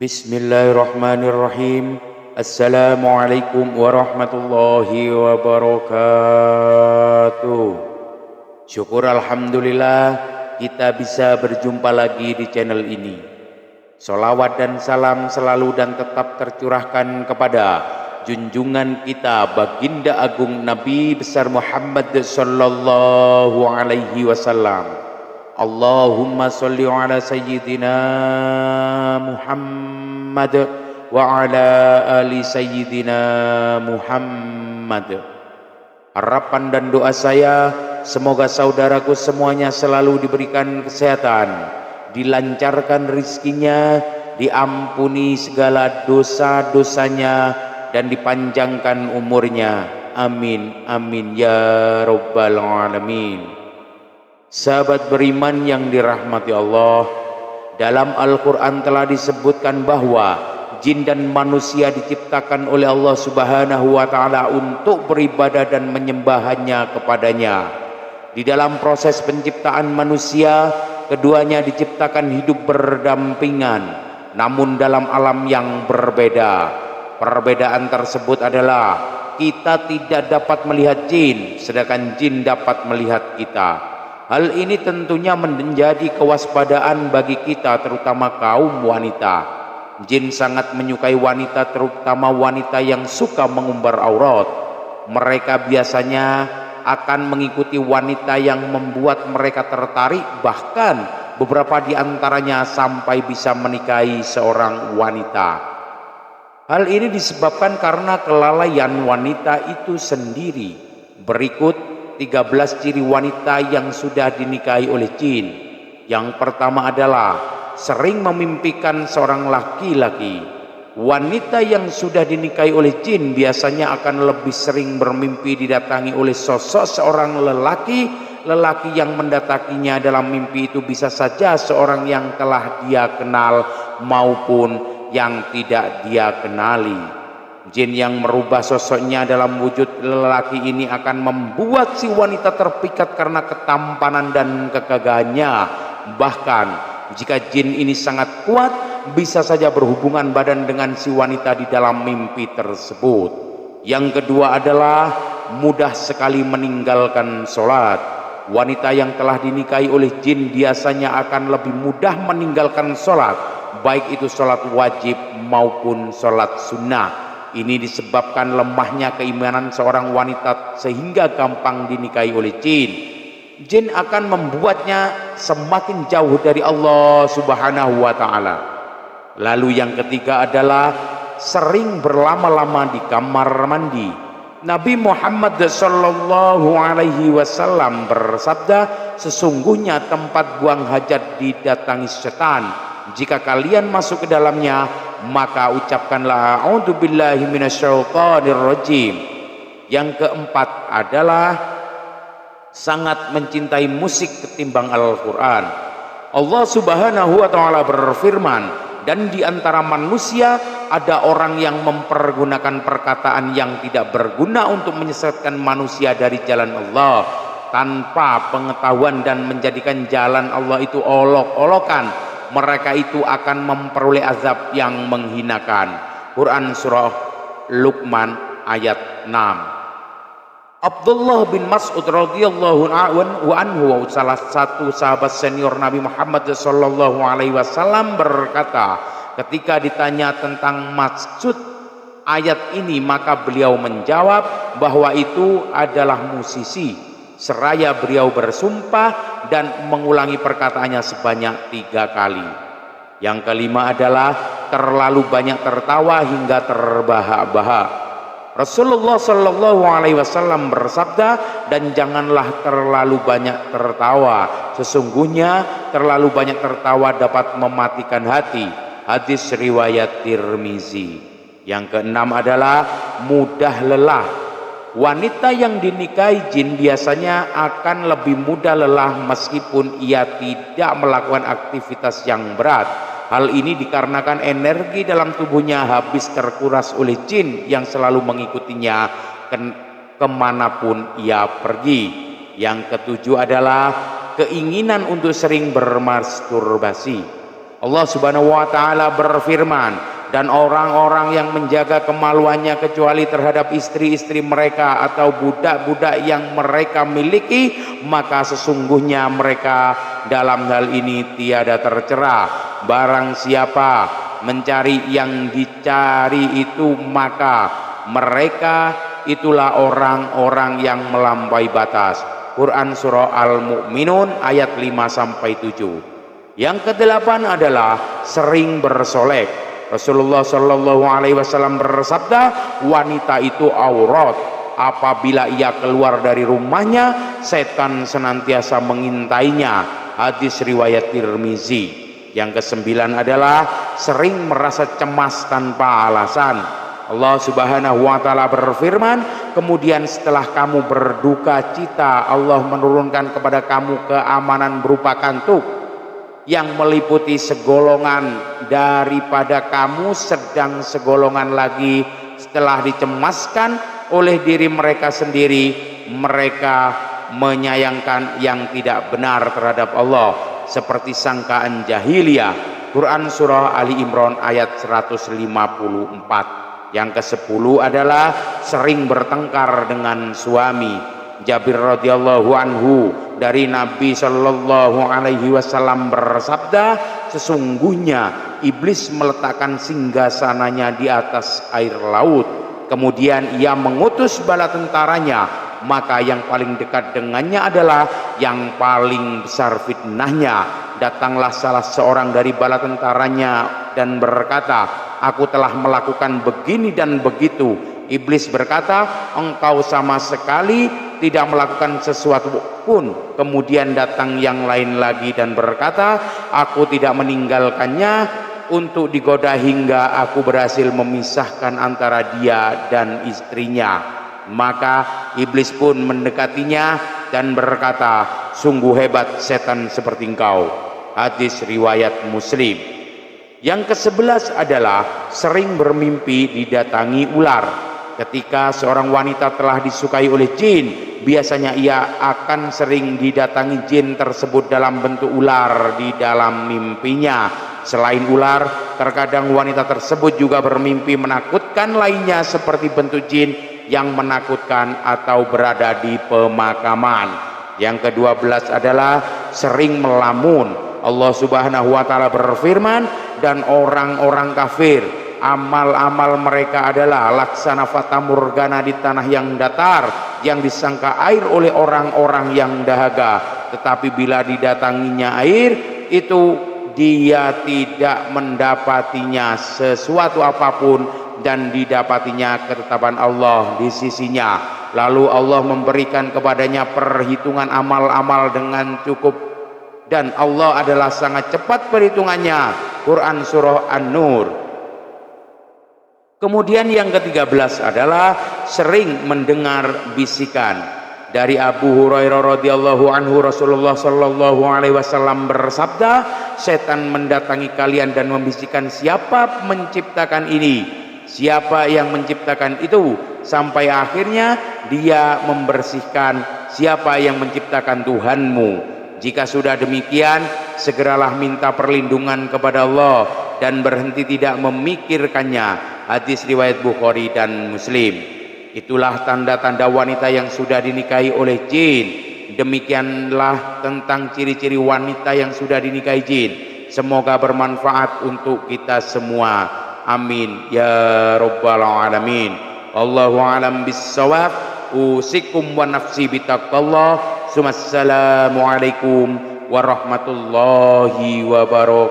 Bismillahirrahmanirrahim. Assalamualaikum warahmatullahi wabarakatuh. Syukur alhamdulillah kita bisa berjumpa lagi di channel ini. Salawat dan salam selalu dan tetap tercurahkan kepada junjungan kita baginda agung Nabi besar Muhammad sallallahu alaihi wasallam. Allahumma salli ala sayyidina Muhammad wa ala ali sayyidina Muhammad. Harapan dan doa saya, semoga saudaraku semuanya selalu diberikan kesehatan, dilancarkan rizkinya, diampuni segala dosa-dosanya, dan dipanjangkan umurnya. Amin, amin ya rabbal alamin. Sahabat beriman yang dirahmati Allah, dalam Al-Quran telah disebutkan bahwa jin dan manusia diciptakan oleh Allah Subhanahu wa Ta'ala untuk beribadah dan menyembahnya kepadanya. Di dalam proses penciptaan manusia, keduanya diciptakan hidup berdampingan, namun dalam alam yang berbeda. Perbedaan tersebut adalah kita tidak dapat melihat jin, sedangkan jin dapat melihat kita. Hal ini tentunya menjadi kewaspadaan bagi kita, terutama kaum wanita. Jin sangat menyukai wanita, terutama wanita yang suka mengumbar aurat. Mereka biasanya akan mengikuti wanita yang membuat mereka tertarik, bahkan beberapa di antaranya sampai bisa menikahi seorang wanita. Hal ini disebabkan karena kelalaian wanita itu sendiri. Berikut 13 ciri wanita yang sudah dinikahi oleh jin. Yang pertama adalah sering memimpikan seorang laki-laki. Wanita yang sudah dinikahi oleh jin biasanya akan lebih sering bermimpi didatangi oleh sosok seorang lelaki. Lelaki yang mendatanginya dalam mimpi itu bisa saja seorang yang telah dia kenal maupun yang tidak dia kenali. Jin yang merubah sosoknya dalam wujud lelaki ini akan membuat si wanita terpikat karena ketampanan dan kegagahannya. Bahkan jika jin ini sangat kuat, bisa saja berhubungan badan dengan si wanita di dalam mimpi tersebut. Yang kedua adalah mudah sekali meninggalkan sholat. Wanita yang telah dinikahi oleh jin biasanya akan lebih mudah meninggalkan sholat, baik itu sholat wajib maupun sholat sunnah. Ini disebabkan lemahnya keimanan seorang wanita sehingga gampang dinikahi oleh jin. Jin akan membuatnya semakin jauh dari Allah Subhanahu wa Ta'ala. Lalu yang ketiga adalah sering berlama-lama di kamar mandi. Nabi Muhammad sallallahu alaihi wasallam bersabda, sesungguhnya tempat buang hajat didatangi setan. Jika kalian masuk ke dalamnya, maka ucapkanlah a'udzubillahi minasyaitonirrajim. Yang keempat adalah sangat mencintai musik ketimbang Al-Quran. Allah Subhanahu wa Ta'ala berfirman, dan di antara manusia ada orang yang mempergunakan perkataan yang tidak berguna untuk menyesatkan manusia dari jalan Allah tanpa pengetahuan dan menjadikan jalan Allah itu olok-olokan. Mereka itu akan memperoleh azab yang menghinakan. Quran surah Luqman ayat 6. Abdullah bin Mas'ud radhiyallahu anhu, salah satu sahabat senior Nabi Muhammad sallallahu alaihi wasallam berkata, ketika ditanya tentang maksud ayat ini, maka beliau menjawab bahwa itu adalah musisi. Seraya beliau bersumpah dan mengulangi perkataannya sebanyak 3 kali. Yang kelima adalah terlalu banyak tertawa hingga terbahak-bahak. Rasulullah Shallallahu Alaihi Wasallam bersabda, dan janganlah terlalu banyak tertawa. Sesungguhnya terlalu banyak tertawa dapat mematikan hati. Hadis riwayat Tirmizi. Yang keenam adalah mudah lelah. Wanita yang dinikahi jin biasanya akan lebih mudah lelah meskipun ia tidak melakukan aktivitas yang berat. Hal ini dikarenakan energi dalam tubuhnya habis terkuras oleh jin yang selalu mengikutinya kemanapun ia pergi. Yang ketujuh adalah keinginan untuk sering bermasturbasi. Allah Subhanahu wa taala berfirman, dan orang-orang yang menjaga kemaluannya kecuali terhadap istri-istri mereka atau budak-budak yang mereka miliki, maka sesungguhnya mereka dalam hal ini tiada tercela. Barang siapa mencari yang dicari itu, maka mereka itulah orang-orang yang melampaui batas. Quran surah Al-Mu'minun ayat 5-7. Yang kedelapan adalah sering bersolek. Rasulullah Shallallahu Alaihi Wasallam bersabda, wanita itu aurat. Apabila ia keluar dari rumahnya, setan senantiasa mengintainya. Hadis riwayat Tirmizi. Yang kesembilan adalah sering merasa cemas tanpa alasan. Allah Subhanahu wa taala berfirman, kemudian setelah kamu berduka cita, Allah menurunkan kepada kamu keamanan berupa kantuk yang meliputi segolongan daripada kamu, sedang segolongan lagi setelah dicemaskan oleh diri mereka sendiri, mereka menyayangkan yang tidak benar terhadap Allah seperti sangkaan jahiliyah. Quran surah Ali Imran ayat 154. Yang ke-10 adalah sering bertengkar dengan suami. Jabir radhiyallahu anhu dari Nabi Shallallahu Alaihi Wasallam bersabda, sesungguhnya iblis meletakkan singgasananya di atas air laut, kemudian ia mengutus bala tentaranya, maka yang paling dekat dengannya adalah yang paling besar fitnahnya. Datanglah salah seorang dari bala tentaranya dan berkata, aku telah melakukan begini dan begitu. Iblis berkata, engkau sama sekali tidak melakukan sesuatu pun. Kemudian datang yang lain lagi dan berkata, aku tidak meninggalkannya untuk digoda hingga aku berhasil memisahkan antara dia dan istrinya. Maka iblis pun mendekatinya dan berkata, sungguh hebat setan seperti engkau. Hadis riwayat Muslim. Yang ke-11 adalah sering bermimpi didatangi ular. Ketika seorang wanita telah disukai oleh jin, biasanya ia akan sering didatangi jin tersebut dalam bentuk ular di dalam mimpinya. Selain ular, terkadang wanita tersebut juga bermimpi menakutkan lainnya seperti bentuk jin yang menakutkan atau berada di pemakaman. Yang ke-12 adalah sering melamun. Allah Subhanahu wa taala berfirman, dan orang-orang kafir amal-amal mereka adalah laksana fata morgana di tanah yang datar yang disangka air oleh orang-orang yang dahaga, tetapi bila didatanginya air itu dia tidak mendapatinya sesuatu apapun dan didapatinya ketetapan Allah di sisinya. Lalu Allah memberikan kepadanya perhitungan amal-amal dengan cukup, dan Allah adalah sangat cepat perhitungannya. Quran surah An-Nur. Kemudian yang ke-13 adalah sering mendengar bisikan. Dari Abu Hurairah radhiyallahu anhu, Rasulullah sallallahu alaihi wasallam bersabda, setan mendatangi kalian dan membisikkan, siapa menciptakan ini? Siapa yang menciptakan itu? Sampai akhirnya dia membersihkan, siapa yang menciptakan Tuhanmu? Jika sudah demikian, segeralah minta perlindungan kepada Allah dan berhenti tidak memikirkannya. Hadis riwayat Bukhari dan Muslim. Itulah tanda-tanda wanita yang sudah dinikahi oleh jin. Demikianlah tentang ciri-ciri wanita yang sudah dinikahi jin. Semoga bermanfaat untuk kita semua. Amin ya rabbal alamin. Allahu a'lam bis-shawab. Usikum wa nafsi bitaqwallah. Assalamualaikum warahmatullahi wabarakatuh.